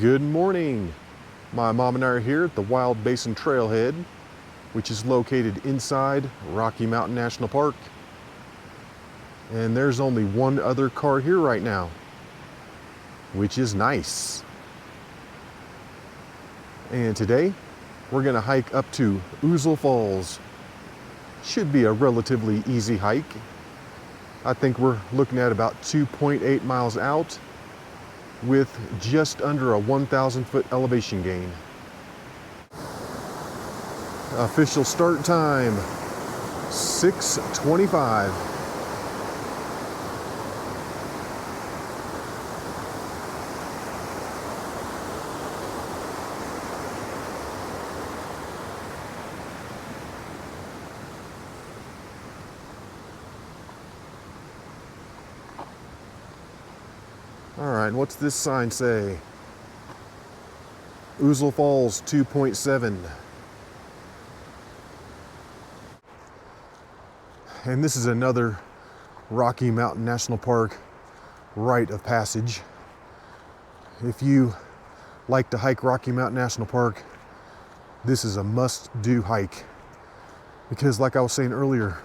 Good morning. My mom and I are here at the Wild Basin trailhead, which is located inside Rocky Mountain National Park. And there's only one other car here right now, which is nice. And today, we're gonna hike up to Ouzel Falls. Should be a relatively easy hike. I think we're looking at about 2.8 miles out with just under a 1,000 foot elevation gain. Official start time, 6:25. All right, what's this sign say? Ouzel Falls 2.7. And this is another Rocky Mountain National Park rite of passage. If you like to hike Rocky Mountain National Park, this is a must-do hike. Because like I was saying earlier,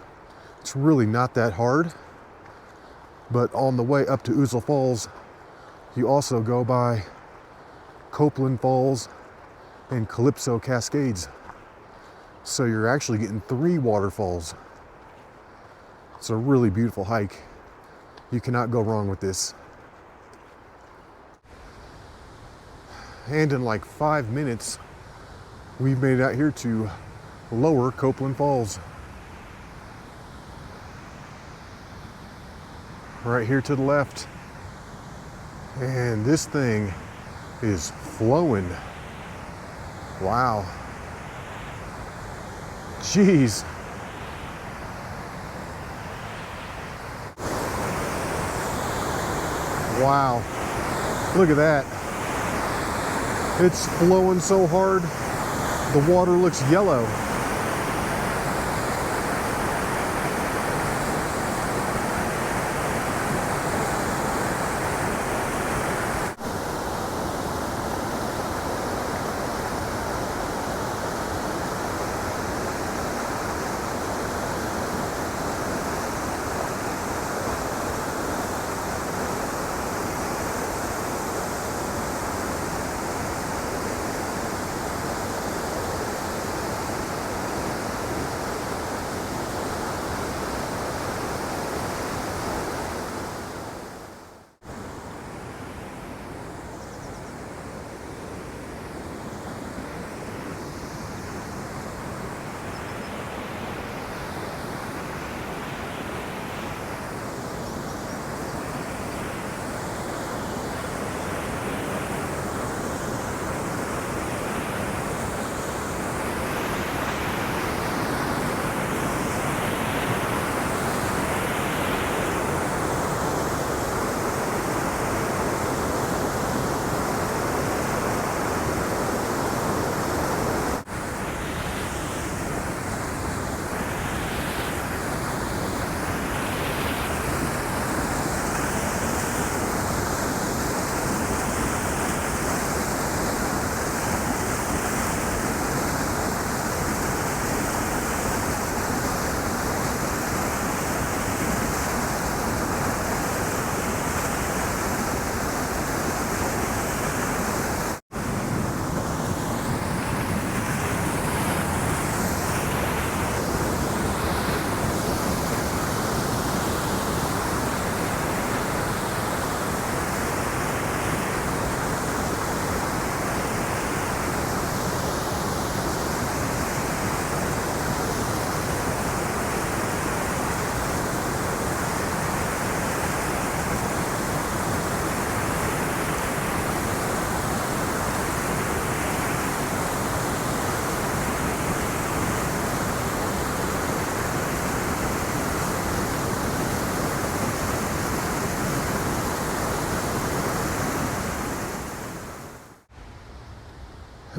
it's really not that hard. But on the way up to Ouzel Falls, you also go by Copeland Falls and Calypso Cascades. So you're actually getting 3 waterfalls. It's a really beautiful hike. You cannot go wrong with this. And in like 5 minutes, we've made it out here to Lower Copeland Falls. Right here to the left. And this thing is flowing. Wow. Jeez. Wow. Look at that. It's flowing so hard, the water looks yellow.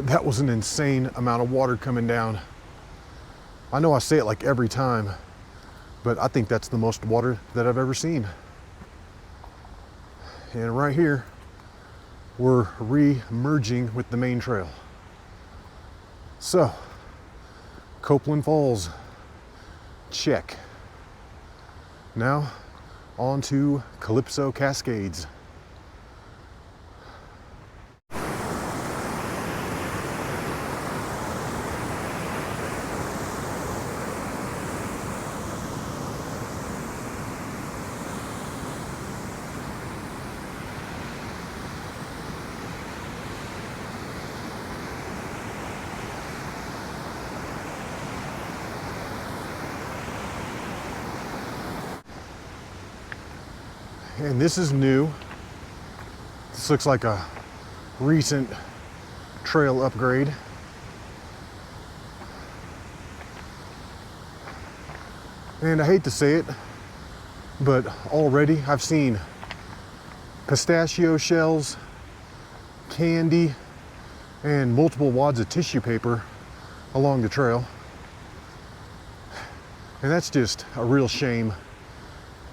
That was an insane amount of water coming down. I know I say it like every time, but I think that's the most water that I've ever seen. And right here we're re-merging with the main trail. So, Copeland Falls, check. Now, on to Calypso Cascades. And this is new. This looks like a recent trail upgrade. And I hate to say it, but already I've seen pistachio shells, candy, and multiple wads of tissue paper along the trail. And that's just a real shame.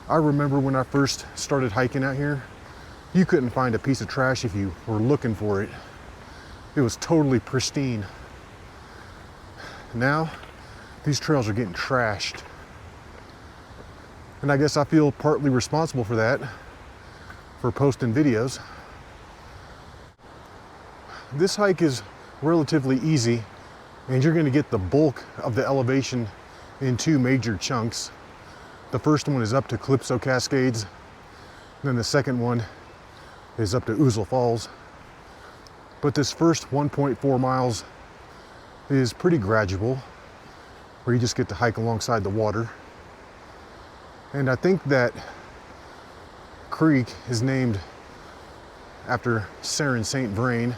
I remember when I first started hiking out here, you couldn't find a piece of trash if you were looking for it. It was totally pristine. Now, these trails are getting trashed. And I guess I feel partly responsible for that, for posting videos. This hike is relatively easy, and you're gonna get the bulk of the elevation in two major chunks. The first one is up to Calypso Cascades, and then the second one is up to Ouzel Falls. But this first 1.4 miles is pretty gradual, where you just get to hike alongside the water. And I think that creek is named after Sarin St. Vrain.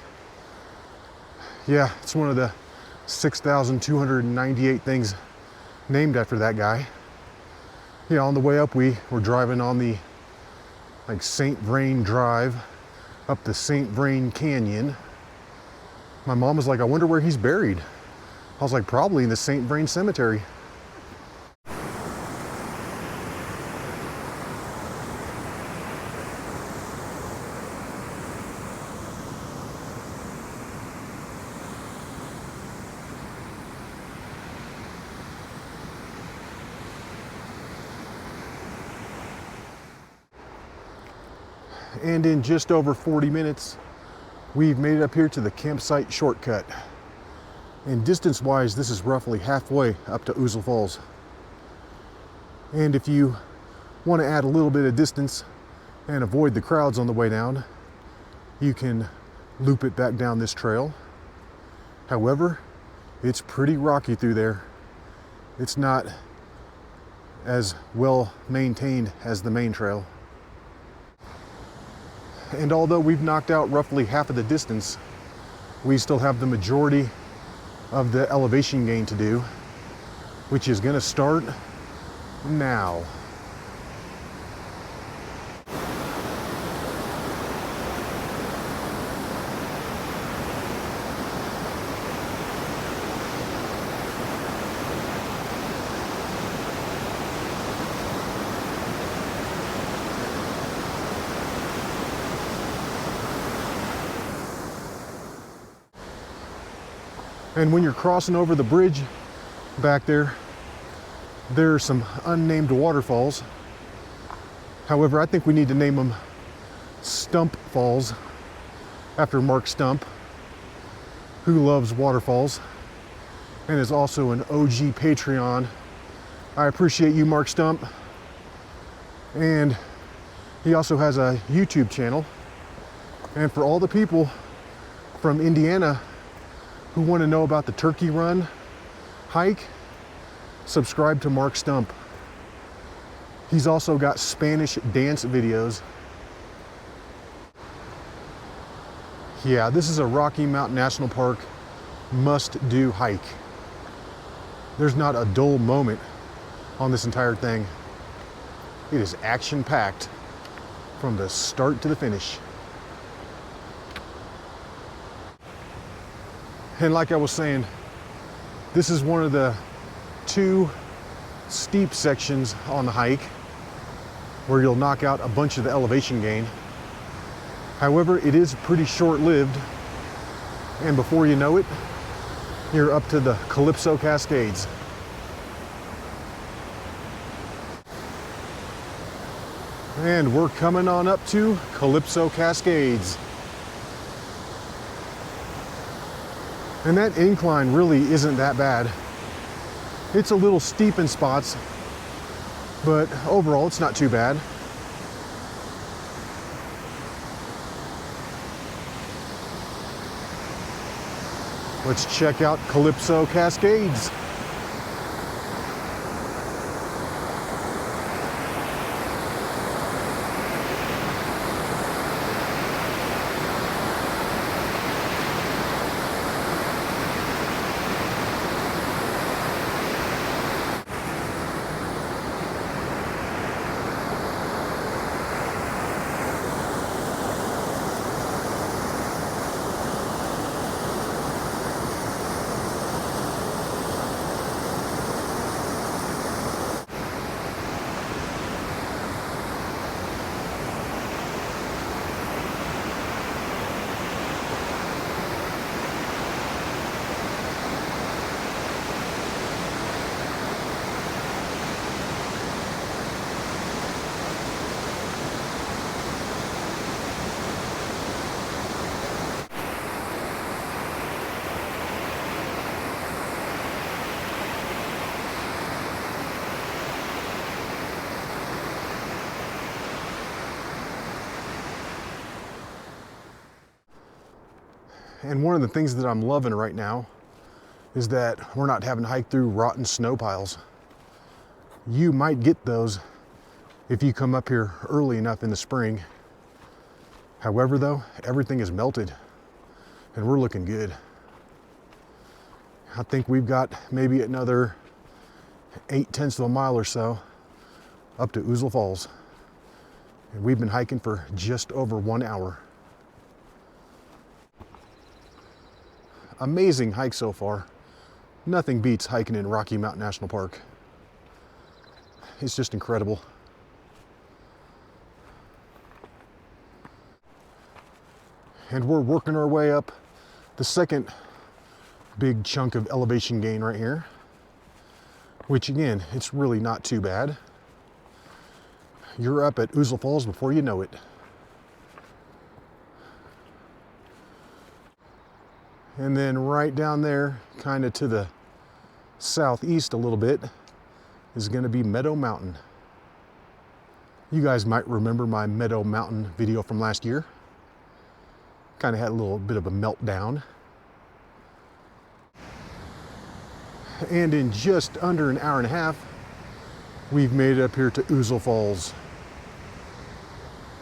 Yeah, it's one of the 6,298 things named after that guy. Yeah, on the way up, we were driving on the St. Vrain Drive up the St. Vrain Canyon. My mom was like, I wonder where he's buried. I was like, probably in the St. Vrain Cemetery. And in just over 40 minutes, we've made it up here to the campsite shortcut. And distance-wise, this is roughly halfway up to Ouzel Falls. And if you want to add a little bit of distance and avoid the crowds on the way down, you can loop it back down this trail. However, it's pretty rocky through there. It's not as well maintained as the main trail. And although we've knocked out roughly half of the distance, we still have the majority of the elevation gain to do, which is going to start now. And when you're crossing over the bridge back there, there are some unnamed waterfalls. However, I think we need to name them Stump Falls, after Mark Stump, who loves waterfalls and is also an OG Patreon. I appreciate you, Mark Stump. And he also has a YouTube channel. And for all the people from Indiana who want to know about the Turkey Run hike, subscribe to Mark Stump. He's also got Spanish dance videos. Yeah, this is a Rocky Mountain National Park must-do hike. There's not a dull moment on this entire thing. It is action-packed from the start to the finish. And like I was saying, this is one of the two steep sections on the hike where you'll knock out a bunch of the elevation gain. However, it is pretty short-lived, and before you know it, you're up to the Calypso Cascades. And we're coming on up to Calypso Cascades. And that incline really isn't that bad. It's a little steep in spots, but overall it's not too bad. Let's check out Calypso Cascades. And one of the things that I'm loving right now is that we're not having to hike through rotten snow piles. You might get those if you come up here early enough in the spring. However though, everything is melted and we're looking good. I think we've got maybe another 0.8 of a mile or so up to Ouzel Falls. And we've been hiking for just over 1 hour. Amazing hike so far. Nothing beats hiking in Rocky Mountain National Park. It's just incredible. And we're working our way up the second big chunk of elevation gain right here, which again, it's really not too bad. You're up at Ouzel Falls before you know it. And then right down there, kind of to the southeast a little bit, is going to be Meadow Mountain. You guys might remember my Meadow Mountain video from last year. Kind of had a little bit of a meltdown. And in just under 1.5 hours, we've made it up here to Ouzel Falls.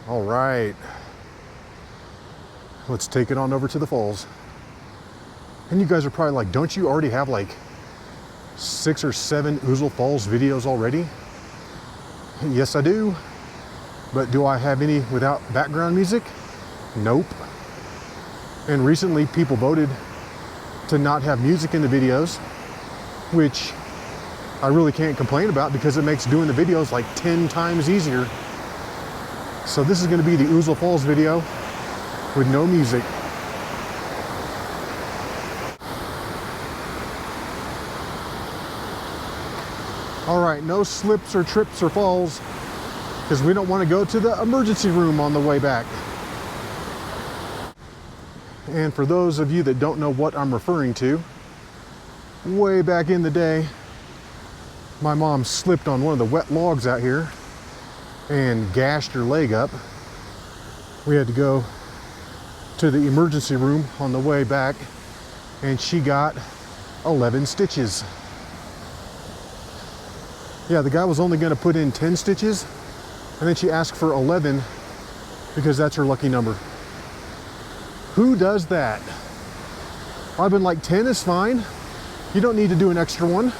All right, let's take it on over to the falls. And you guys are probably like, don't you already have like 6 or 7 Ouzel Falls videos already? Yes, I do. But do I have any without background music? Nope. And recently people voted to not have music in the videos, which I really can't complain about because it makes doing the videos like 10 times easier. So this is going to be the Ouzel Falls video with no music. All right, no slips or trips or falls because we don't want to go to the emergency room on the way back. And for those of you that don't know what I'm referring to, way back in the day, my mom slipped on one of the wet logs out here and gashed her leg up. We had to go to the emergency room on the way back and she got 11 stitches. Yeah, the guy was only going to put in 10 stitches and then she asked for 11 because that's her lucky number. Who does that? I've been like, 10 is fine. You don't need to do an extra one.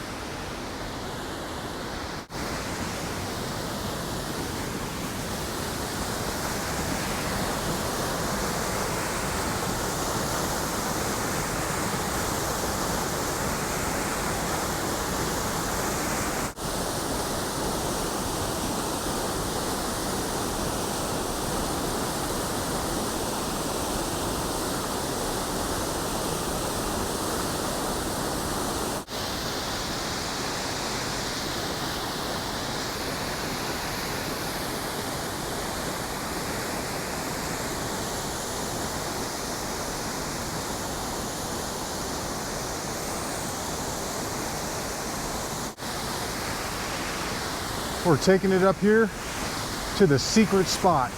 We're taking it up here to the secret spot.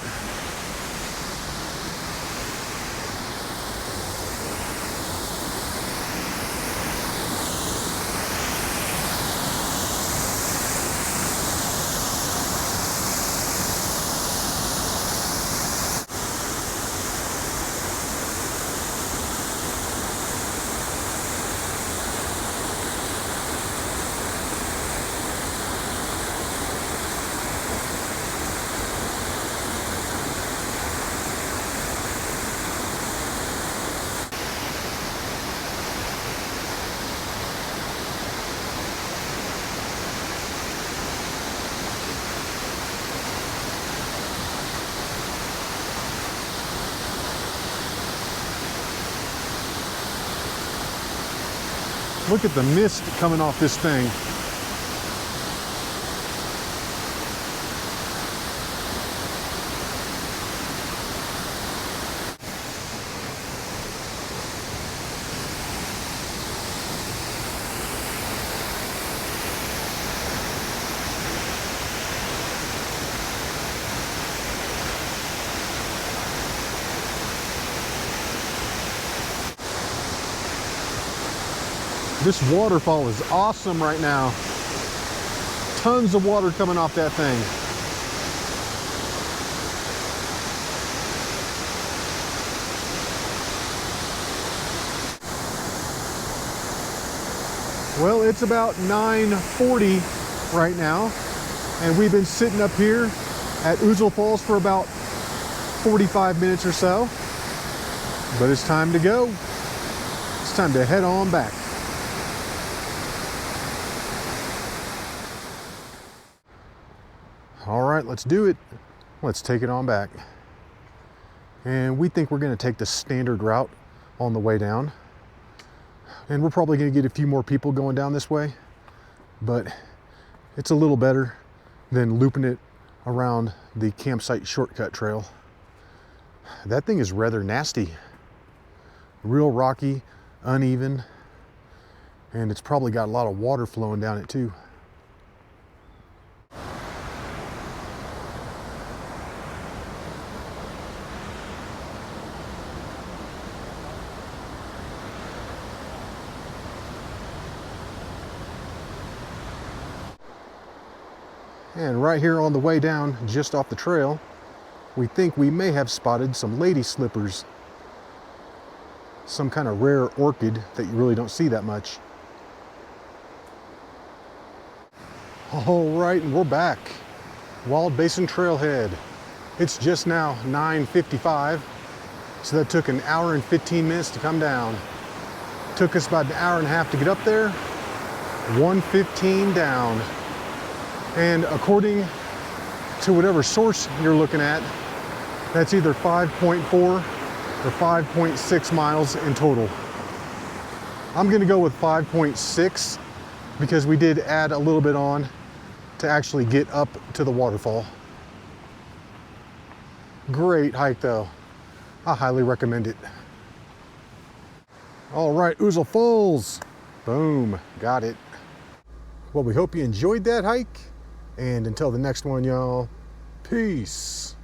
Look at the mist coming off this thing. This waterfall is awesome right now. Tons of water coming off that thing. Well, it's about 9:40 right now, and we've been sitting up here at Ouzel Falls for about 45 minutes or so. But it's time to go. It's time to head on back. All right, let's do it. Let's take it on back. And we think we're going to take the standard route on the way down. And we're probably going to get a few more people going down this way, but it's a little better than looping it around the campsite shortcut trail. That thing is rather nasty. Real rocky, uneven, and it's probably got a lot of water flowing down it too. And right here on the way down, just off the trail, we think we may have spotted some lady slippers. Some kind of rare orchid that you really don't see that much. All right, and we're back. Wild Basin trailhead. It's just now 9:55, so that took an hour and 15 minutes to come down. Took us about an hour and a half to get up there, 1:15 down. And according to whatever source you're looking at, that's either 5.4 or 5.6 miles in total. I'm gonna go with 5.6 because we did add a little bit on to actually get up to the waterfall. Great hike though. I highly recommend it. All right, Ouzel Falls. Boom, got it. Well, we hope you enjoyed that hike. And until the next one, y'all, peace.